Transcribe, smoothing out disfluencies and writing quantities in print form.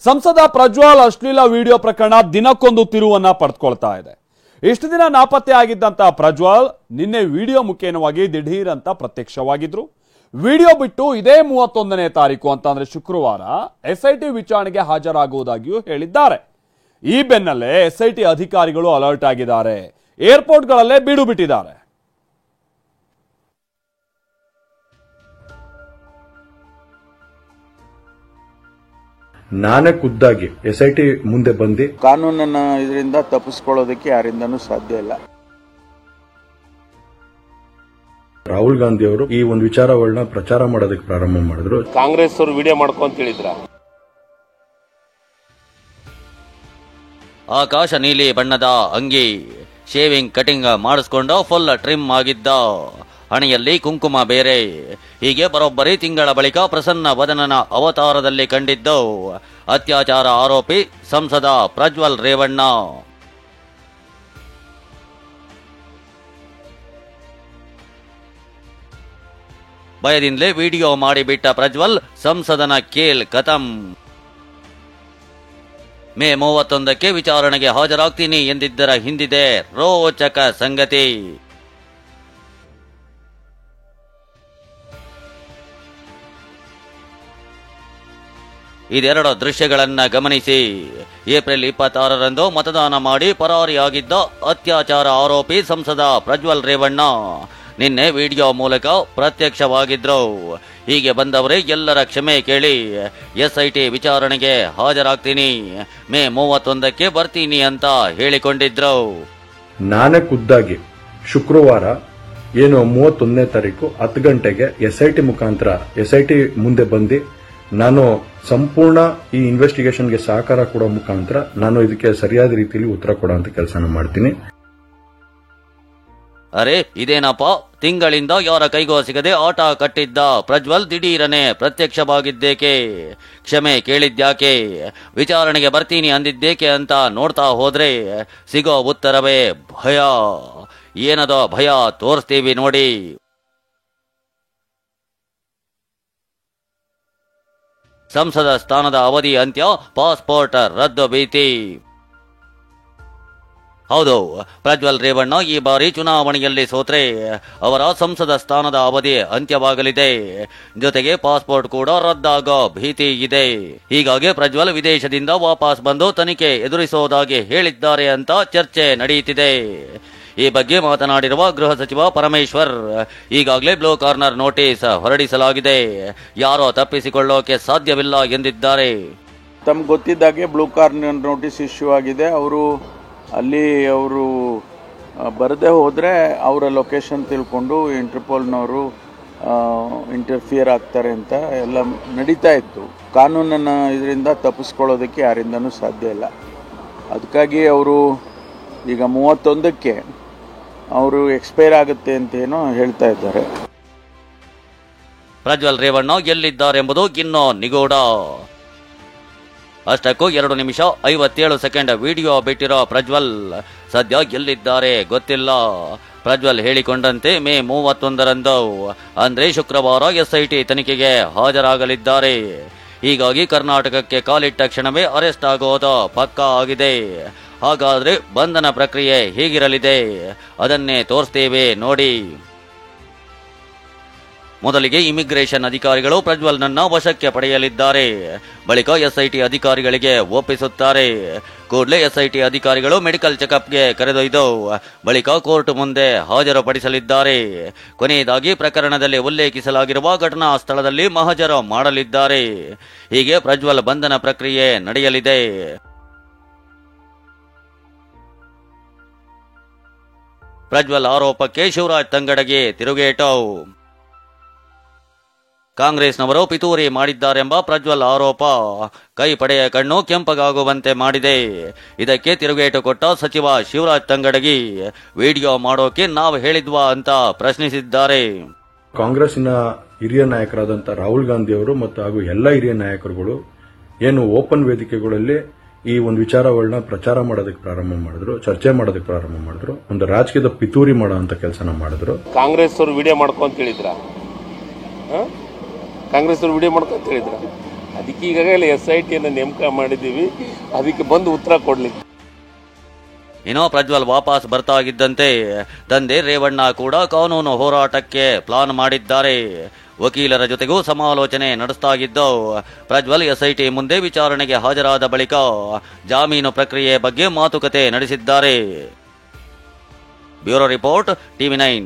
ಸಂಸದ ಪ್ರಜ್ವಲ್ ಅಶ್ಲೀಲ ವಿಡಿಯೋ ಪ್ರಕರಣ ದಿನಕ್ಕೊಂದು ತಿರುವನ್ನ ಪಡೆದುಕೊಳ್ತಾ ಇದೆ. ಇಷ್ಟು ದಿನ ನಾಪತ್ತೆ ಆಗಿದ್ದಂತ ಪ್ರಜ್ವಲ್ ನಿನ್ನೆ ವಿಡಿಯೋ ಮುಖೇನವಾಗಿ ದಿಢೀರ್ ಅಂತ ಪ್ರತ್ಯಕ್ಷವಾಗಿದ್ರು. ವಿಡಿಯೋ ಬಿಟ್ಟು ಇದೇ 31ನೇ ತಾರೀಕು ಅಂತಂದ್ರೆ ಶುಕ್ರವಾರ ಎಸ್ಐಟಿ ವಿಚಾರಣೆಗೆ ಹಾಜರಾಗುವುದಾಗಿಯೂ ಹೇಳಿದ್ದಾರೆ. ಈ ಬೆನ್ನಲ್ಲೇ ಎಸ್ಐಟಿ ಅಧಿಕಾರಿಗಳು ಅಲರ್ಟ್ ಆಗಿದ್ದಾರೆ. ಏರ್ಪೋರ್ಟ್ಗಳಲ್ಲೇ ಬೀಡು ಬಿಟ್ಟಿದ್ದಾರೆ. ನಾನೇ ಖುದ್ದಾಗಿ ಎಸ್ಐಟಿ ಮುಂದೆ ಬಂದು ಕಾನೂನನ್ನ ಇದರಿಂದ ತಪ್ಪಿಸ್ಕೊಳ್ಳೋದಕ್ಕೆ ಯಾರಿಂದನೂ ಸಾಧ್ಯ ಇಲ್ಲ. ರಾಹುಲ್ ಗಾಂಧಿ ಅವರು ಈ ಒಂದು ವಿಚಾರಗಳನ್ನ ಪ್ರಚಾರ ಮಾಡೋದಕ್ಕೆ ಪ್ರಾರಂಭ ಮಾಡಿದ್ರು. ಕಾಂಗ್ರೆಸ್ ಅವರು ವಿಡಿಯೋ ಮಾಡ್ಕೊಂತ ಹೇಳಿದ್ರ. ಆಕಾಶ ನೀಲಿ ಬಣ್ಣದ ಅಂಗಿ, ಶೇವಿಂಗ್ ಕಟಿಂಗ್ ಮಾಡಿಸ್ಕೊಂಡು ಫುಲ್ ಟ್ರಿಮ್ ಆಗಿದ್ದ, ಹಣೆಯಲ್ಲಿ ಕುಂಕುಮ ಬೇರೆ. ಹೀಗೆ ಬರೋಬ್ಬರಿ ತಿಂಗಳ ಬಳಿಕ ಪ್ರಸನ್ನ ವದನನ ಅವತಾರದಲ್ಲಿ ಕಂಡಿದ್ದು ಅತ್ಯಾಚಾರ ಆರೋಪಿ ಸಂಸದ ಪ್ರಜ್ವಲ್ ರೇವಣ್ಣ. ಭಯದಿಂದಲೇ ವಿಡಿಯೋ ಮಾಡಿಬಿಟ್ಟ ಪ್ರಜ್ವಲ್ ಸಂಸದನ ಕೇಲ್ ಖತಂ. ಮೇ 31ಕ್ಕೆ ವಿಚಾರಣೆಗೆ ಹಾಜರಾಗ್ತೀನಿ ಎಂದಿದ್ದರ ಹಿಂದಿದೆ ರೋಚಕ ಸಂಗತಿ. ಇದೆರಡು ದೃಶ್ಯಗಳನ್ನ ಗಮನಿಸಿ. ಏಪ್ರಿಲ್ 26ರಂದು ಮತದಾನ ಮಾಡಿ ಪರಾರಿಯಾಗಿದ್ದ ಅತ್ಯಾಚಾರ ಆರೋಪಿ ಸಂಸದ ಪ್ರಜ್ವಲ್ ರೇವಣ್ಣ ನಿನ್ನೆ ವಿಡಿಯೋ ಮೂಲಕ ಪ್ರತ್ಯಕ್ಷವಾಗಿದ್ರು. ಹೀಗೆ ಬಂದವರೇ ಎಲ್ಲರ ಕ್ಷಮೆ ಕೇಳಿ ಎಸ್ಐಟಿ ವಿಚಾರಣೆಗೆ ಹಾಜರಾಗ್ತೀನಿ, ಮೇ 31ಕ್ಕೆ ಬರ್ತೀನಿ ಅಂತ ಹೇಳಿಕೊಂಡಿದ್ರು. ನಾನೇ ಖುದ್ದಾಗಿ ಶುಕ್ರವಾರ 31ನೇ ತಾರೀಕು 10 ಗಂಟೆಗೆ ಎಸ್ಐಟಿ ಮುಖಾಂತರ ಎಸ್ಐಟಿ ಮುಂದೆ ಬಂದು ನಾನು ಸಂಪೂರ್ಣ ಈ ಇನ್ವೆಸ್ಟಿಗೇಷನ್ಗೆ ಸಹಕಾರ ಕೊಡೋ ಮುಖಾಂತರ ನಾನು ಇದಕ್ಕೆ ಸರಿಯಾದ ರೀತಿಯಲ್ಲಿ ಉತ್ತರ ಕೊಡುವಂತ ಕೆಲಸನ ಮಾಡ್ತೀನಿ. ಅರೆ ಇದೇನಪ್ಪ, ತಿಂಗಳಿಂದ ಯಾರ ಕೈಗೋ ಸಿಗದೆ ಆಟ ಕಟ್ಟಿದ್ದ ಪ್ರಜ್ವಲ್ ದಿಢೀರನೆ ಪ್ರತ್ಯಕ್ಷವಾಗಿದ್ದೇಕೆ, ಕ್ಷಮೆ ಕೇಳಿದ್ಯಾಕೆ, ವಿಚಾರಣೆಗೆ ಬರ್ತೀನಿ ಅಂದಿದ್ದೇಕೆ ಅಂತ ನೋಡ್ತಾ ಹೋದ್ರೆ ಸಿಗೋ ಉತ್ತರವೇ ಭಯ. ಏನದೋ ಭಯ ತೋರಿಸ್ತೀವಿ ನೋಡಿ. ಸಂಸದ ಸ್ಥಾನದ ಅವಧಿ ಅಂತ್ಯ, ಪಾಸ್ಪೋರ್ಟ್ ರದ್ದು ಭೀತಿ. ಹೌದು, ಪ್ರಜ್ವಲ್ ರೇವಣ್ಣ ಈ ಬಾರಿ ಚುನಾವಣೆಯಲ್ಲಿ ಸೋತ್ರೆ ಅವರ ಸಂಸದ ಸ್ಥಾನದ ಅವಧಿ ಅಂತ್ಯವಾಗಲಿದೆ. ಜೊತೆಗೆ ಪಾಸ್ಪೋರ್ಟ್ ಕೂಡ ರದ್ದಾಗೋ ಭೀತಿ ಇದೆ. ಹೀಗಾಗಿ ಪ್ರಜ್ವಲ್ ವಿದೇಶದಿಂದ ವಾಪಸ್ ಬಂದು ತನಿಖೆ ಎದುರಿಸೋದಾಗಿ ಹೇಳಿದ್ದಾರೆ ಅಂತ ಚರ್ಚೆ ನಡೆಯುತ್ತಿದೆ. ಈ ಬಗ್ಗೆ ಮಾತನಾಡಿರುವ ಗೃಹ ಸಚಿವ ಪರಮೇಶ್ವರ್, ಈಗಾಗಲೇ ಬ್ಲೂ ಕಾರ್ನರ್ ನೋಟಿಸ್ ಹೊರಡಿಸಲಾಗಿದೆ, ಯಾರೋ ತಪ್ಪಿಸಿಕೊಳ್ಳೋಕೆ ಸಾಧ್ಯವಿಲ್ಲ ಎಂದಿದ್ದಾರೆ. ತಮ್ಗೆ ಗೊತ್ತಿದ್ದಾಗೆ ಬ್ಲೂ ಕಾರ್ನರ್ ನೋಟಿಸ್ ಇಶ್ಯೂ ಆಗಿದೆ. ಅವರು ಬರದೇ ಹೋದರೆ ಅವರ ಲೊಕೇಶನ್ ತಿಳ್ಕೊಂಡು ಇಂಟರ್ಪೋಲ್ನವರು ಇಂಟರ್ಫಿಯರ್ ಆಗ್ತಾರೆ ಅಂತ ಎಲ್ಲ ನಡೀತಾ ಇತ್ತು. ಕಾನೂನನ್ನು ಇದರಿಂದ ತಪ್ಪಿಸ್ಕೊಳ್ಳೋದಕ್ಕೆ ಯಾರಿಂದನೂ ಸಾಧ್ಯ ಇಲ್ಲ. ಅದಕ್ಕಾಗಿ ಅವರು ಈಗ 31ಕ್ಕೆ ಅವರು ಎಕ್ಸ್ಪೈರ್ ಆಗುತ್ತೆ ಅಂತ ಏನೋ ಹೇಳ್ತಾ ಇದ್ದಾರೆ. ಪ್ರಜ್ವಲ್ ರೇವಣ್ಣ ಎಲ್ಲಿದ್ದಾರೆಂಬುದು ಇನ್ನೂ ನಿಗೂಢ. ಅಷ್ಟಕ್ಕೂ 2 ನಿಮಿಷ 57 ಸೆಕೆಂಡ್ ವಿಡಿಯೋ ಬಿಟ್ಟಿರೋ ಪ್ರಜ್ವಲ್ ಸದ್ಯ ಎಲ್ಲಿದ್ದಾರೆ ಗೊತ್ತಿಲ್ಲ. ಪ್ರಜ್ವಲ್ ಹೇಳಿಕೊಂಡಂತೆ ಮೇ 31ರಂದು ಅಂದ್ರೆ ಶುಕ್ರವಾರ ಎಸ್ಐಟಿ ತನಿಖೆಗೆ ಹಾಜರಾಗಲಿದ್ದಾರೆ. ಹೀಗಾಗಿ ಕರ್ನಾಟಕಕ್ಕೆ ಕಾಲಿಟ್ಟ ಕ್ಷಣವೇ ಅರೆಸ್ಟ್ ಆಗೋದು ಪಕ್ಕಾ ಆಗಿದೆ. ಹಾಗಾದ್ರೆ ಬಂಧನ ಪ್ರಕ್ರಿಯೆ ಹೇಗಿರಲಿದೆ ಅದನ್ನೇ ತೋರಿಸ್ತೇವೆ ನೋಡಿ. ಮೊದಲಿಗೆ ಇಮಿಗ್ರೇಷನ್ ಅಧಿಕಾರಿಗಳು ಪ್ರಜ್ವಲ್ನನ್ನ ವಶಕ್ಕೆ ಪಡೆಯಲಿದ್ದಾರೆ. ಬಳಿಕ ಎಸ್ಐಟಿ ಅಧಿಕಾರಿಗಳಿಗೆ ಒಪ್ಪಿಸುತ್ತಾರೆ. ಕೂಡಲೇ ಎಸ್ಐಟಿ ಅಧಿಕಾರಿಗಳು ಮೆಡಿಕಲ್ ಚೆಕಪ್ಗೆ ಕರೆದೊಯ್ದು ಬಳಿಕ ಕೋರ್ಟ್ ಮುಂದೆ ಹಾಜರುಪಡಿಸಲಿದ್ದಾರೆ. ಕೊನೆಯದಾಗಿ ಪ್ರಕರಣದಲ್ಲಿ ಉಲ್ಲೇಖಿಸಲಾಗಿರುವ ಘಟನಾ ಸ್ಥಳದಲ್ಲಿ ಮಹಜರು ಮಾಡಲಿದ್ದಾರೆ. ಹೀಗೆ ಪ್ರಜ್ವಲ್ ಬಂಧನ ಪ್ರಕ್ರಿಯೆ ನಡೆಯಲಿದೆ. ಪ್ರಜ್ವಲ್ ಆರೋಪಕ್ಕೆ ಶಿವರಾಜ್ ತಂಗಡಗಿ ತಿರುಗೇಟು. ಕಾಂಗ್ರೆಸ್ನವರು ಪಿತೂರಿ ಮಾಡಿದ್ದಾರೆಂಬ ಪ್ರಜ್ವಲ್ ಆರೋಪ ಕೈ ಪಡೆಯ ಕಣ್ಣು ಕೆಂಪಗಾಗುವಂತೆ ಮಾಡಿದೆ. ಇದಕ್ಕೆ ತಿರುಗೇಟು ಕೊಟ್ಟ ಸಚಿವ ಶಿವರಾಜ್ ತಂಗಡಗಿ, ವಿಡಿಯೋ ಮಾಡೋಕೆ ನಾವು ಹೇಳಿದ್ವಾ ಅಂತ ಪ್ರಶ್ನಿಸಿದ್ದಾರೆ. ಕಾಂಗ್ರೆಸ್ನ ಹಿರಿಯ ನಾಯಕರಾದಂಥ ರಾಹುಲ್ ಗಾಂಧಿ ಅವರು ಮತ್ತು ಹಾಗೂ ಎಲ್ಲ ಹಿರಿಯ ನಾಯಕರುಗಳು ಏನು ಓಪನ್ ವೇದಿಕೆಗಳಲ್ಲಿ ಈ ಒಂದು ವಿಚಾರಗಳನ್ನ ಪ್ರಚಾರ ಮಾಡೋದಕ್ಕೆ ಪ್ರಾರಂಭ ಮಾಡಿದ್ರು, ಚರ್ಚೆ ಮಾಡೋದಕ್ಕೆ ಪ್ರಾರಂಭ ಮಾಡಿದ್ರು, ಒಂದು ರಾಜಕೀಯದ ಪಿತೂರಿ ಮಾಡೋ ಅಂತ ಕೆಲಸನ ಮಾಡಿದ್ರು. ಕಾಂಗ್ರೆಸ್ ಅವರು ವಿಡಿಯೋ ಮಾಡ್ಕೊಂತ ಹೇಳಿದ್ರ, ಕಾಂಗ್ರೆಸ್ ಅವರು ವಿಡಿಯೋ ಮಾಡ್ಕೊಂತ ಹೇಳಿದ್ರ, ಅದಕ್ಕೆ ಈಗಾಗಲೇ SIT ನೇಮಕ ಮಾಡಿದ್ದೀವಿ, ಅದಕ್ಕೆ ಬಂದು ಉತ್ತರ ಕೊಡ್ಲಿಕ್ಕೆ. ಇನ್ನು ಪ್ರಜ್ವಲ್ ವಾಪಸ್ ಬರ್ತಾ ಇದ್ದಂತೆ ತಂದೆ ರೇವಣ್ಣ ಕೂಡ ಕಾನೂನು ಹೋರಾಟಕ್ಕೆ ಪ್ಲಾನ್ ಮಾಡಿದ್ದಾರೆ. ವಕೀಲರ ಜೊತೆಗೂ ಸಮಾಲೋಚನೆ ನಡೆಸ್ತಾ ಇದ್ದು ಪ್ರಜ್ವಲ್ SIT ಮುಂದೆ ವಿಚಾರಣೆಗೆ ಹಾಜರಾದ ಬಳಿಕ ಜಾಮೀನು ಪ್ರಕ್ರಿಯೆ ಬಗ್ಗೆ ಮಾತುಕತೆ ನಡೆಸಿದ್ದಾರೆ. Bureau report, TV9.